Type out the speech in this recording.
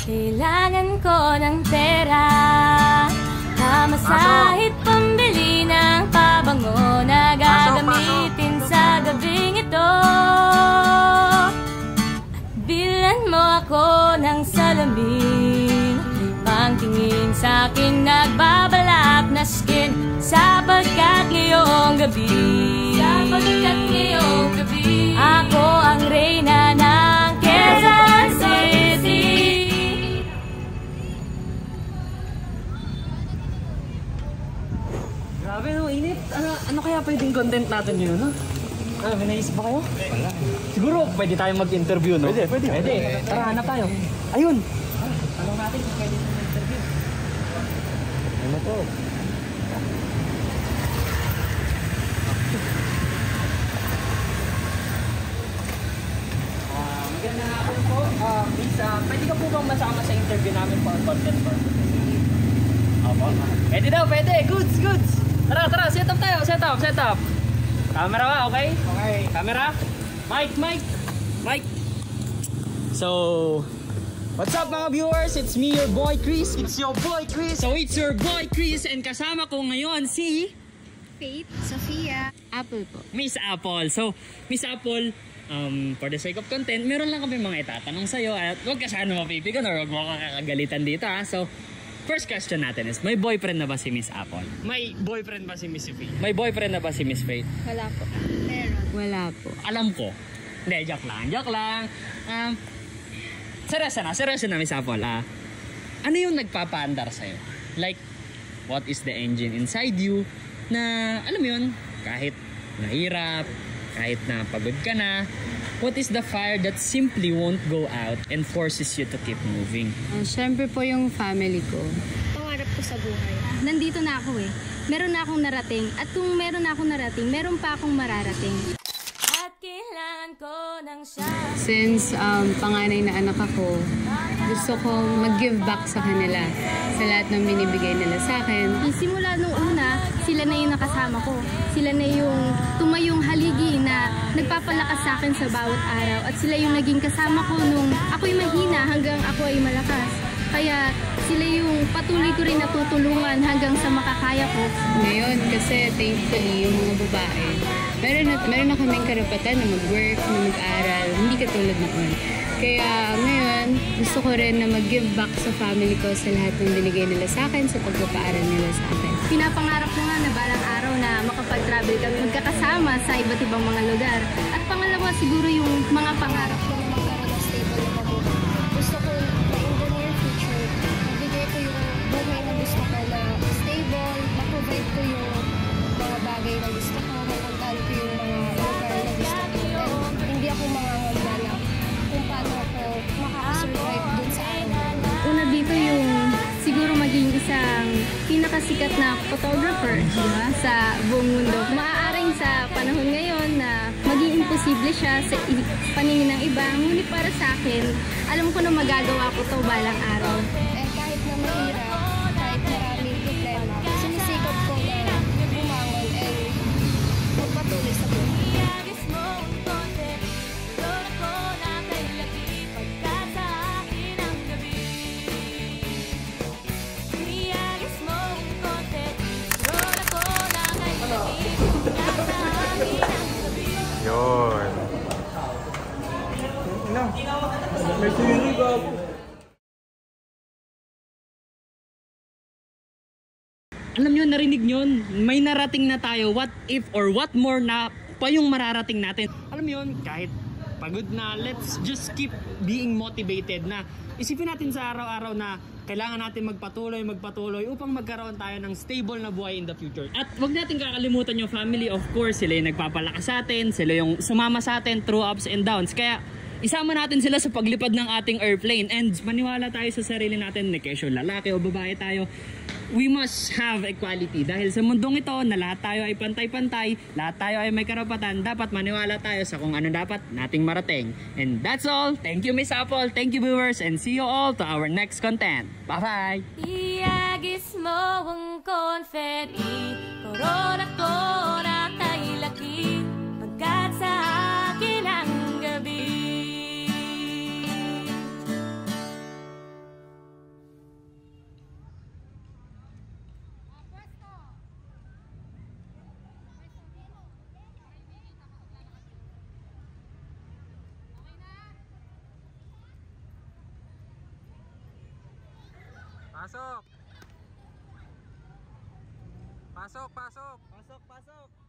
Kailangan ko ng pera, mamasahit pambili ng pabango na gagamitin sa gabing ito. Bilan mo ako ng salamin, pangtingin sa'kin nagbabalak na skin. Sapagkat ngayong gabi, ako ang reyna ng Quezon City. Grabe no, init. Ano kaya pwedeng content natin yun, no? May naisip ba kayo? Wala. Siguro pwede tayong mag-interview, no? Pwede. Tara, hanap tayo. Ayun! Tanong natin kung pwede tayong mag-interview. Ano to? Magandang hapon po. Miss, pwede ka po bang masama sa interview namin for content purposes? Opo. Pwede daw, pwede. Goods. Tara, set up. Camera ba, okay? Okay. Camera? Mic. So, what's up mga viewers? It's me, your boy Chris. It's your boy Chris. So, it's your boy Chris and kasama ko ngayon si Faith, Sofia, Apple po. Miss Apple. So, Miss Apple, for the sake of content, meron lang kami mga itatanong sa'yo at huwag ka sana mapipigan or huwag mo kakagalitan dito ha. So, first question natin is, may boyfriend na ba si Miss Apple? May boyfriend ba si Miss Faith? May boyfriend na ba si Miss Faith? Wala po. Meron. Wala po. Alam ko. Hindi, joke lang. Seryoso na Miss Apple. Ano yung nagpapaandar sa'yo? Like, what is the engine inside you na, alam mo yun, kahit nahirap, kahit na pagod ka na, what is the fire that simply won't go out and forces you to keep moving? Siyempre po yung family ko. Pangarap ko sa buhay. Nandito na ako eh. Meron na akong narating. At kung meron na akong narating, meron pa akong mararating. At kailangan ko ng siya. Since panganay na anak ako, gusto ko mag-give back sa kanila sa lahat ng binibigay nila sa akin. Simula nung una, sila na yung nakasama ko. Sila na yung tumayong haligi na nagpapalakas sa akin sa bawat araw. At sila yung naging kasama ko nung ako'y mahina hanggang ako ay malakas. Kaya sila yung patuloy ko rin natutulungan hanggang sa makakaya ko. Ngayon, kasi thankfully, yung mga babae, meron na kaming karapatan na mag-work, na mag-aral, hindi katulad noon. Kaya ngayon, gusto ko rin na mag-give back sa family ko sa lahat ng binigay nila sa akin, sa pagpapaaral nila sa akin. Pinapangarap ko nga na balang araw na makapag-travel kami magkakasama sa iba't ibang mga lugar. At pangalawa, siguro yung mga pangarap ko na magkaroon ng stable na pamilya. Gusto ko na in the near future, mabigay ko yung buhay na gusto ko na stable, ma-provide ko yung mga bagay na gusto ko, mapuntahan ko yung mga lugar na gusto ko. And hindi ako mangangamba na kung paano ako makakasurvive dun sa akin. Una dito yung siguro maging isang pinakasikat na photographer, diba? Sa buong mundo. Maaaring sa panahon ngayon na maging imposible siya sa paningin ng iba, ngunit para sa akin, alam ko na magagawa ko to balang araw. Kahit na mahirap, kahit maraming problema, sinisikap ko na bumangon and magpatuloy sa buhay. Yun. May siri ba? Alam nyo, narinig nyo, may narating na tayo. What if or what more na pa yung mararating natin? Alam mo yun, kahit pagod na, let's just keep being motivated na isipin natin sa araw-araw na kailangan natin magpatuloy upang magkaroon tayo ng stable na buhay in the future. At wag natin kakalimutan yung family, of course, sila yung nagpapalakas sa atin, sila yung sumama sa atin through ups and downs. Kaya isama natin sila sa paglipad ng ating airplane and maniwala tayo sa sarili natin na kesyo lalaki o babae tayo. We must have equality dahil sa mundong ito na lahat tayo ay pantay-pantay, lahat tayo ay may karapatan, dapat maniwala tayo sa kung ano dapat nating marating. And that's all. Thank you Miss Apple, thank you viewers, and see you all to our next content. Bye-bye! Iagis mo ang confetti, korona ko na kay laki, pagkat sa akin ang gabi. Pasok! Pasok, pasok! Pasok, pasok.